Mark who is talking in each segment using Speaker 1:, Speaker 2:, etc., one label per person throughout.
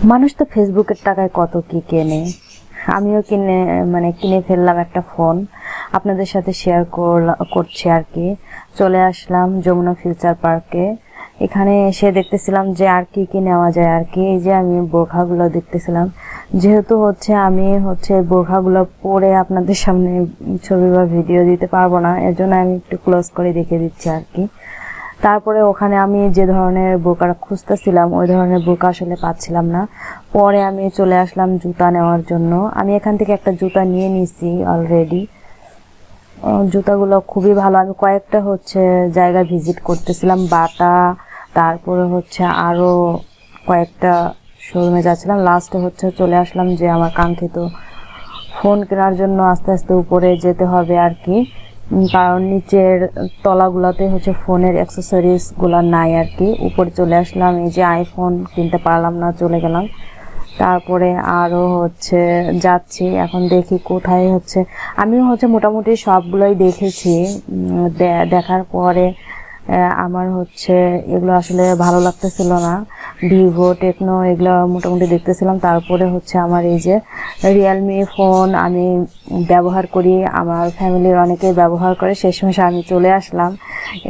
Speaker 1: মানুষ তো ফেসবুকের টাকায় কত কি কেনে। আমিও কিনে ফেললাম একটা ফোন, আপনাদের সাথে শেয়ার করছি আর কি। চলে আসলাম যমুনা ফিউচার পার্কে। এখানে এসে দেখতেছিলাম যে আর কি কি নেওয়া যায় আর কি। এই যে আমি বোরখাগুলো দেখতেছিলাম, যেহেতু আমি বোরখাগুলো পরে আপনাদের সামনে ছবি বা ভিডিও দিতে পারবো না, এর জন্য আমি একটু ক্লোজ করে দেখে দিচ্ছি আর কি। তারপরে ওখানে আমি যে ধরনের বোরকা খুঁজতেছিলাম ওই ধরনের বোরকা আসলে পাচ্ছিলাম না। পরে আমি চলে আসলাম জুতা নেওয়ার জন্য। আমি এখান থেকে একটা জুতা নিয়ে নিছি অলরেডি। জুতাগুলো খুবই ভালো। আমি কয়েকটা জায়গা ভিজিট করতেছিলাম, বাটা, তারপরে আরো কয়েকটা শোরুমে যাচ্ছিলাম। লাস্টে চলে আসলাম যে আমার কাঙ্ক্ষিত ফোন কেনার জন্য আস্তে আস্তে উপরে যেতে হবে আর কি, কারণ নিচের তলাগুলোতে ফোনের অ্যাক্সেসরিজ গুলা নাই আর কি। উপরে চলে আসলাম, এই যে আইফোন কিনতে পারলাম না, চলে গেলাম। তারপরে আরো যাচ্ছি, এখন দেখি কোথায় আমি মোটামুটি সবগুলোই দেখেছি। দেখার পরে আমার এগুলো আসলে ভালো লাগতেছিল না। ভিভো, টেকনো এগুলো মোটামুটি দেখতেছিলাম। তারপরে আমার এই যে রিয়েলমি ফোন আমি ব্যবহার করি, আমার ফ্যামিলির অনেকেই ব্যবহার করে, শেষমেশ আমি চলে আসলাম।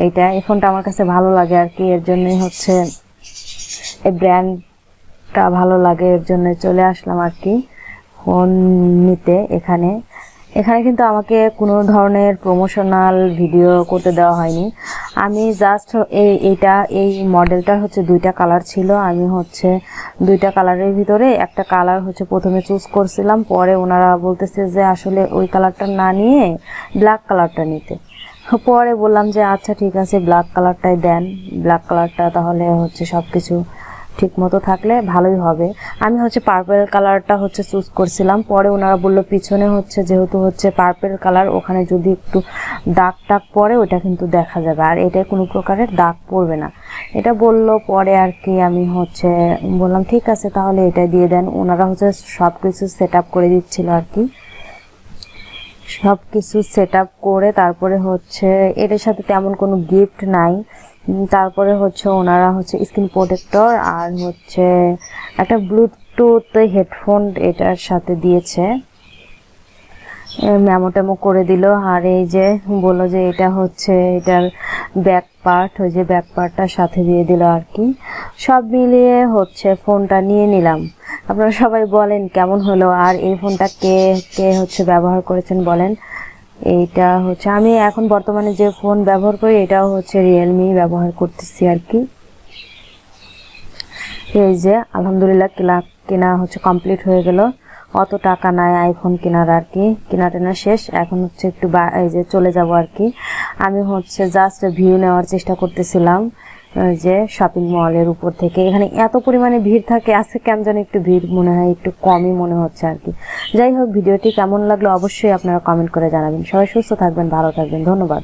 Speaker 1: এই ফোনটা আমার কাছে ভালো লাগে আর কি, এর জন্যই এই ব্র্যান্ডটা ভালো লাগে, এর জন্য চলে আসলাম আর কি ফোন নিতে। এখানে কিন্তু আমাকে কোনো ধরনের প্রমোশনাল ভিডিও করতে দেওয়া হয়নি। আমি জাস্ট এই মডেলটার দুইটা কালার ছিল। আমি দুইটা কালারের ভিতরে একটা কালার প্রথমে চুজ করছিলাম, পরে ওনারা বলতেছে যে আসলে ওই কালারটা না নিয়ে ব্ল্যাক কালারটা নিতে। পরে বললাম যে আচ্ছা ঠিক আছে, ব্ল্যাক কালারটাই দেন। ব্ল্যাক কালারটা তাহলে সবকিছু ঠিক মতো থাকলে ভালোই হবে। আমি পার্পল কালারটা চুজ করছিলাম। পরে ওনারা বললো পিছনে যেহেতু পার্পল কালার, ওখানে যদি একটু দাগ টাগ পড়ে ওটা কিন্তু দেখা যাবে, আর এটা কোনো প্রকারের দাগ পড়বে না, এটা বললো। পরে আর কি আমি বললাম ঠিক আছে তাহলে এটা দিয়ে দেন। ওনারা সবকিছু সেট আপ করে দিচ্ছিল আর কি। সবকিছু সেট আপ করে তারপরে এটার সাথে তেমন কোনো গিফট নাই। তারপরে ওনারা স্ক্রিন প্রোটেক্টর আর একটা ব্লুটুথ হেডফোন এটার সাথে দিয়েছে, মেমো টেমো করে দিল। আর এই যে বললো যে এটা এটার ব্যাক পার্ট, ওই যে ব্যাক পার্টটার সাথে দিয়ে দিল আর কি। সব মিলিয়ে ফোনটা নিয়ে নিলাম। আপনারা সবাই বলেন কেমন হলো, আর এই ফোনটা কে কে ব্যবহার করেছেন বলেন। এইটা আমি এখন বর্তমানে যে ফোন ব্যবহার করি এটাও রিয়েলমি ব্যবহার করতেছি আর কি। এই যে আলহামদুলিল্লাহ কেনা কমপ্লিট হয়ে গেল। অত টাকা নাই আইফোন কেনার আর কি, কেনাটেনা শেষ। এখন একটু এই যে চলে যাব আর কি। আমি জাস্ট ভিউ নেওয়ার চেষ্টা করতেছিলাম যে শপিং মলের উপর থেকে। এখানে এত পরিমাণে ভিড় থাকে, আজকে কেন জানি একটু ভিড় মনে হয়, একটু কমই মনে হচ্ছে আর কি। যাই হোক, ভিডিওটি কেমন লাগলো অবশ্যই আপনারা কমেন্ট করে জানাবেন। সবাই সুস্থ থাকবেন, ভালো থাকবেন, ধন্যবাদ।